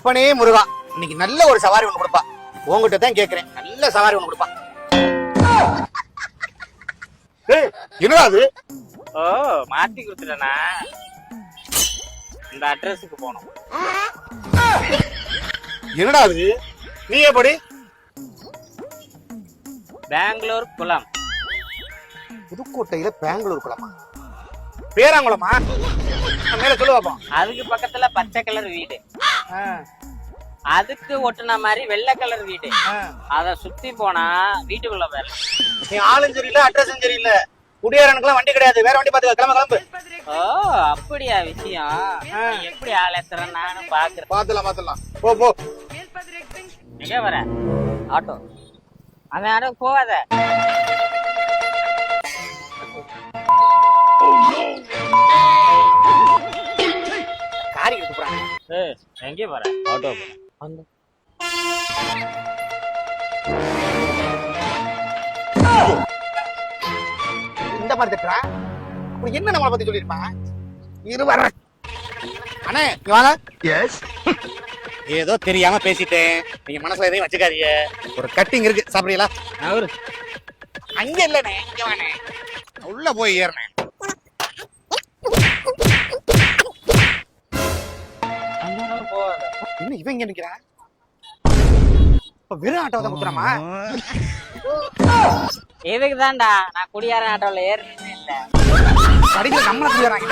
அப்பனே முருகா, இன்னைக்கு நல்ல ஒரு சவாரி ஒண்ணு கொடுப்பா. உங்ககிட்ட தான் கேக்குறேன், நல்ல சவாரி ஒண்ணு கொடுப்பா. என்னடா அது? ஓ, மாத்தி கொடுத்துட்டேனா? இந்த அட்ரஸுக்கு போனோம். என்னடா அது? நீ எப்படி? பெங்களூர் குளம். புதுக்கோட்டையில பெங்களூர் குளமா? பேராங்குளமா? மேல சொல்லு பாப்போம். அதுக்கு பக்கத்துல பச்சை கலர் வீடு, அதுக்கு ஒட்டுன மாதிரி வெள்ளை கலர் வீடு. அத சுத்தி போனா வீட்டுக்குள்ள வேலை. நீ ஆளும் சரியில்லை, அட்ரஸும் சரியில்லை. குடியாரனுக்குலாம் வண்டி கிடையாது, வேற வண்டி பாத்துக்க. கிளம்பு கிளம்பு. ஓ, அப்படியா விஷயம்? நீ எப்படி ஆளேத்துற நானும் பாக்குறேன். பாத்துலாம். போ போ. எங்க வர? ஆட்டோ. அந்த ஆட்டோ போகாத. காரி எடுத்து போறாங்க. எங்க போற? ஆட்டோ போற. வந்து இந்த மாதிரி தட்டுறா. அப்படி என்ன நம்மளை பத்தி சொல்லிருப்பான்? இரு வர. அண்ணே இங்க வாங்க. எஸ். ஏதோ தெரியாம பேசிட்டேன், நீங்க மனசுல எதையும் வச்சுக்காதீங்க. ஒரு கட்டிங் இருக்கு, சாப்பிடுறீங்களா? அவரு அங்க இல்லனே, இங்க வானே. உள்ள போய் ஏறனே. இன்னும் இவன் இங்க நிக்கிறான். வெறும் ஆட்டோவை தான் குத்துறாமா? எதுக்கு தான்டா நான் குடியார ஆட்டோல ஏறினே இல்ல. கடைசியில் நம்மள குடியாராங்க.